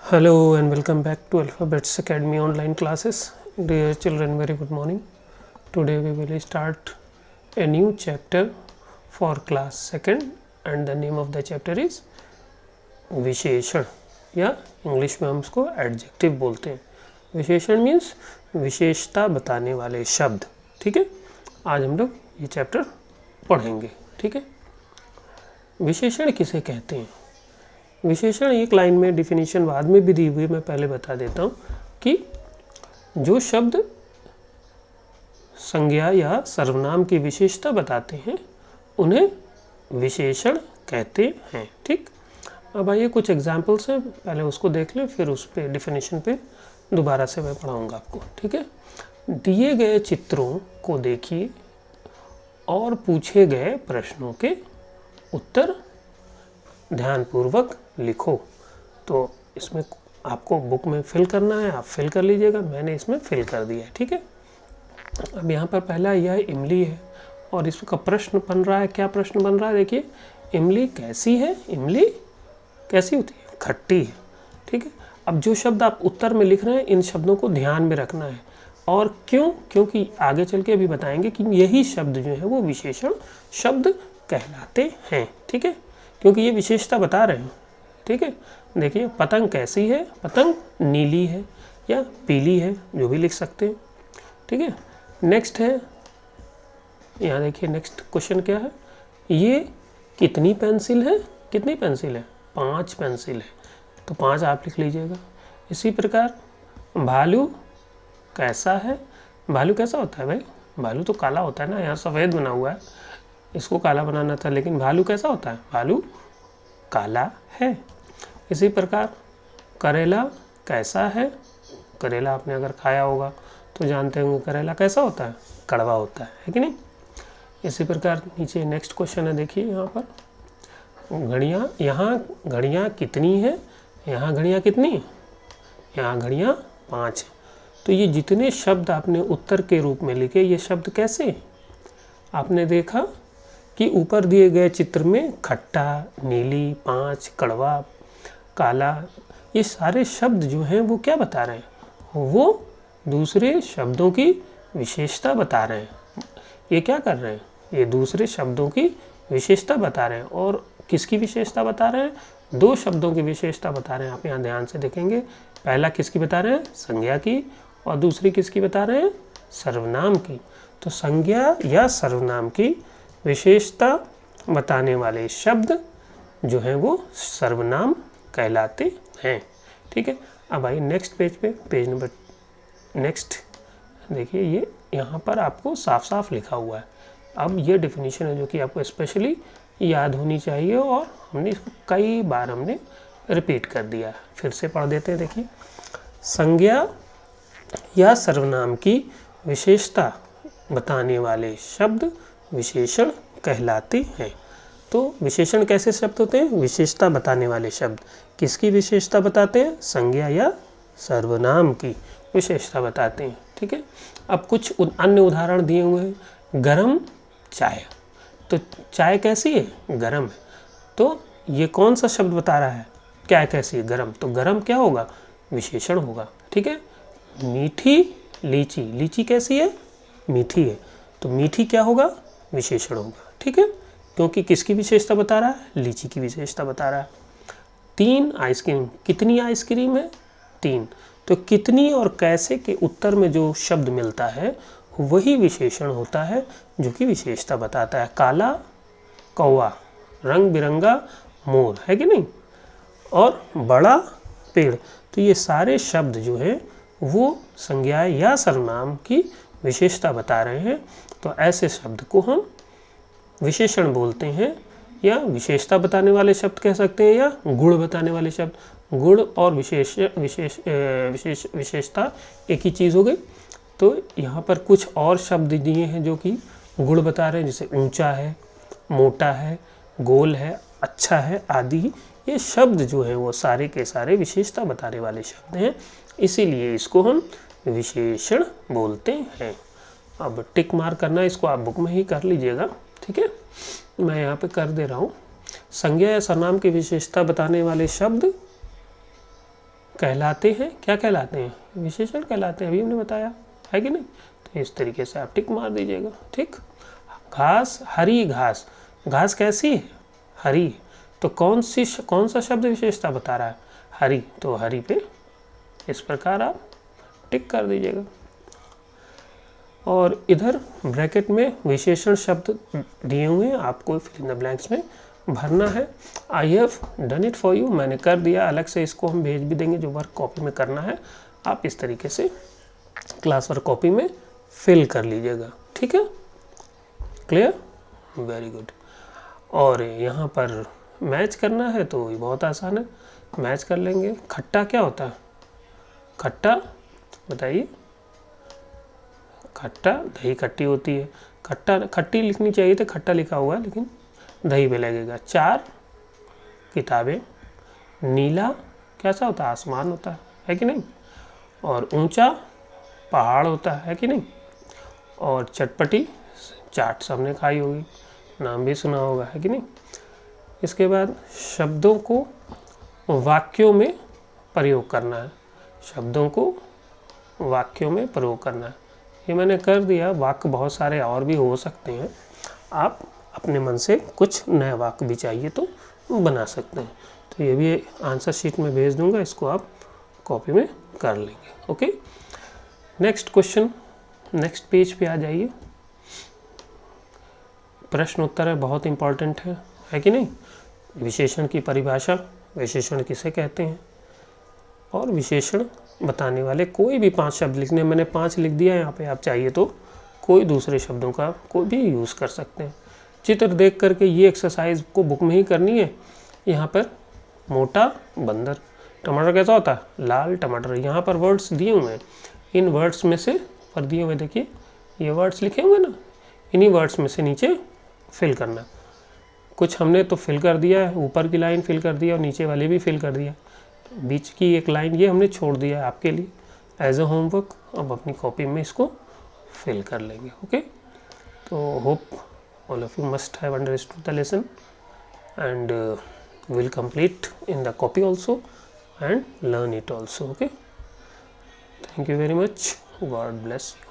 Hello and welcome back to Alphabets Academy online classes. Dear children, very good morning. Today we will start a new chapter for class second and the name of the chapter is विशेषण या English में हम इसको adjective बोलते हैं. विशेषण means विशेषता बताने वाले शब्द. ठीक है, आज हम लोग ये चैप्टर पढ़ेंगे. ठीक है, विशेषण किसे कहते हैं? विशेषण एक लाइन में डिफिनीशन बाद में भी दी हुई, मैं पहले बता देता हूँ कि जो शब्द संज्ञा या सर्वनाम की विशेषता बताते हैं उन्हें विशेषण कहते हैं. ठीक, अब आइए कुछ एग्जाम्पल्स हैं, पहले उसको देख लें, फिर उस पे डिफिनीशन पे दोबारा से मैं पढ़ाऊँगा आपको. ठीक है, दिए गए चित्रों को देखिए और पूछे गए प्रश्नों के उत्तर ध्यानपूर्वक लिखो. तो इसमें आपको बुक में फिल करना है, आप फिल कर लीजिएगा, मैंने इसमें फिल कर दिया है. ठीक है, अब यहाँ पर पहला यह इमली है और इसका प्रश्न बन रहा है. क्या प्रश्न बन रहा है? देखिए, इमली कैसी है? इमली कैसी होती है? खट्टी है. ठीक है, अब जो शब्द आप उत्तर में लिख रहे हैं इन शब्दों को ध्यान में रखना है. और क्यों? क्योंकि आगे चल के अभी बताएंगे कि यही शब्द जो है वो विशेषण शब्द कहलाते हैं. ठीक है, क्योंकि ये विशेषता बता रहे हैं. ठीक है, देखिए, पतंग कैसी है? पतंग नीली है या पीली है, जो भी लिख सकते हैं. ठीक है, नेक्स्ट है, यहाँ देखिए नेक्स्ट क्वेश्चन क्या है? ये कितनी पेंसिल है? कितनी पेंसिल है? 5 पेंसिल है, तो 5 आप लिख लीजिएगा. इसी प्रकार भालू कैसा है? भालू कैसा होता है भाई? भालू तो काला होता है ना, यहाँ सफ़ेद बना हुआ है, इसको काला बनाना था, लेकिन भालू कैसा होता है? भालू काला है. इसी प्रकार करेला कैसा है? करेला आपने अगर खाया होगा तो जानते होंगे करेला कैसा होता है? कड़वा होता है कि नहीं? इसी प्रकार नीचे नेक्स्ट क्वेश्चन है, देखिए यहाँ पर घड़ियाँ, यहाँ घड़ियाँ कितनी है? यहाँ घड़ियाँ कितनी? यहाँ घड़ियाँ 5 है. तो ये जितने शब्द आपने उत्तर के रूप में लिखे, ये शब्द कैसे? आपने देखा कि ऊपर दिए गए चित्र में खट्टा, नीली, 5, कड़वा, काला, ये सारे शब्द जो हैं वो क्या बता रहे हैं? वो दूसरे शब्दों की विशेषता बता रहे हैं. ये क्या कर रहे हैं? ये दूसरे शब्दों की विशेषता बता रहे हैं. और किसकी विशेषता बता रहे हैं? 2 शब्दों की विशेषता बता रहे हैं. आप यहाँ ध्यान से देखेंगे, पहला किसकी बता रहे हैं? संज्ञा की, और दूसरी किसकी बता रहे हैं? सर्वनाम की. तो संज्ञा या सर्वनाम की विशेषता बताने वाले शब्द जो हैं वो सर्वनाम कहलाते हैं. ठीक है, अब आइए नेक्स्ट पेज पे, पेज नंबर नेक्स्ट. देखिए, ये यहाँ पर आपको साफ साफ लिखा हुआ है. अब ये डेफिनेशन है जो कि आपको स्पेशली याद होनी चाहिए, और हमने इसको कई बार हमने रिपीट कर दिया है. फिर से पढ़ देते हैं. देखिए, संज्ञा या सर्वनाम की विशेषता बताने वाले शब्द विशेषण कहलाते हैं. तो विशेषण कैसे शब्द होते हैं? विशेषता बताने वाले शब्द. किसकी विशेषता बताते हैं? संज्ञा या सर्वनाम की विशेषता बताते हैं. ठीक है, अब कुछ अन्य उदाहरण दिए हुए हैं. गरम चाय, तो चाय कैसी है? गरम है. तो ये कौन सा शब्द बता रहा है क्या कैसी है? गरम. तो गरम क्या होगा? विशेषण होगा. ठीक है, मीठी लीची, लीची कैसी है? मीठी है. तो मीठी क्या होगा? विशेषण होगा. ठीक है, क्योंकि किसकी विशेषता बता रहा है? लीची की विशेषता बता रहा है. 3 आइसक्रीम, कितनी आइसक्रीम है? 3. तो कितनी और कैसे के उत्तर में जो शब्द मिलता है वही विशेषण होता है जो कि विशेषता बताता है. काला कौवा, रंग बिरंगा मोर, है कि नहीं? और बड़ा पेड़. तो ये सारे शब्द जो हैं वो संज्ञा या सर्वनाम की विशेषता बता रहे हैं. तो ऐसे शब्द को हम विशेषण बोलते हैं, या विशेषता बताने वाले शब्द कह सकते हैं, या गुण बताने वाले शब्द. गुण और विशेषता एक ही चीज़ हो गई. तो यहाँ पर कुछ और शब्द दिए हैं जो कि गुण बता रहे हैं, जैसे ऊंचा है, मोटा है, गोल है, अच्छा है आदि. ये शब्द जो हैं वो सारे के सारे विशेषता बताने वाले शब्द हैं, इसीलिए इसको हम विशेषण बोलते हैं. अब टिक मार्क करना, इसको आप बुक में ही कर लीजिएगा. ठीक है, मैं यहाँ पे कर दे रहा हूँ. संज्ञा या सर्वनाम की विशेषता बताने वाले शब्द कहलाते हैं, क्या कहलाते हैं? विशेषण कहलाते हैं, अभी हमने बताया है कि नहीं? तो इस तरीके से आप टिक मार दीजिएगा। ठीक। घास, हरी घास, घास कैसी है? हरी। तो कौन सा शब्द विशेषता बता रहा है? हरी। तो हरी पे इस प्रकार आप टिक कर दीजिएगा। और इधर ब्रैकेट में विशेषण शब्द दिए हुए हैं, आपको फिल इन द ब्लैंक्स में भरना है। I have done it for you, मैंने कर दिया। अलग से इसको हम भेज भी देंगे, जो वर्क कॉपी में करना है आप इस तरीके से क्लास वर्क कॉपी में फिल कर लीजिएगा। ठीक है, क्लियर, वेरी गुड। और यहाँ पर मैच करना है तो ये बहुत आसान है, मैच कर लेंगे। खट्टा क्या होता है? खट्टा बताइए। खट्टा, दही खट्टी होती है। खट्टा, खट्टी लिखनी चाहिए तो खट्टा लिखा हुआ है, लेकिन दही पे लगेगा। 4 किताबें। नीला कैसा होता है? आसमान होता है कि नहीं? और ऊंचा पहाड़ होता है कि नहीं? और चटपटी, चाट सबने खाई होगी, नाम भी सुना होगा, है कि नहीं? इसके बाद शब्दों को वाक्यों में प्रयोग करना है। शब्दों को वाक्यों में प्रयोग करना है, ये मैंने कर दिया। वाक्य बहुत सारे और भी हो सकते हैं, आप अपने मन से कुछ नए वाक्य भी चाहिए तो बना सकते हैं। तो ये भी आंसर शीट में भेज दूंगा, इसको आप कॉपी में कर लेंगे। Okay, next question, next page पे आ जाइए। प्रश्न उत्तर है, बहुत इंपॉर्टेंट है कि नहीं? विशेषण की परिभाषा, विशेषण किसे कहते हैं, और विशेषण बताने वाले कोई भी 5 शब्द लिखने, मैंने 5 लिख दिया यहाँ पे, आप चाहिए तो कोई दूसरे शब्दों का कोई भी यूज़ कर सकते हैं। चित्र देख करके ये एक्सरसाइज को बुक में ही करनी है। यहाँ पर मोटा बंदर, टमाटर कैसा होता है? लाल टमाटर। यहाँ पर वर्ड्स दिए हुए हैं, इन वर्ड्स में से पर दिए हुए देखिए ये वर्ड्स लिखे हुए ना, इन्हीं वर्ड्स में से नीचे फिल करना। कुछ हमने तो फिल कर दिया है, ऊपर की लाइन फिल कर दिया और नीचे वाले भी फिल कर दिया, बीच की एक लाइन ये हमने छोड़ दिया है आपके लिए एज अ होमवर्क। अब अपनी कॉपी में इसको फिल कर लेंगे। ओके, तो hope all of you must have understood the lesson and will complete in the copy also and learn it also. Okay, thank you very much, God bless you.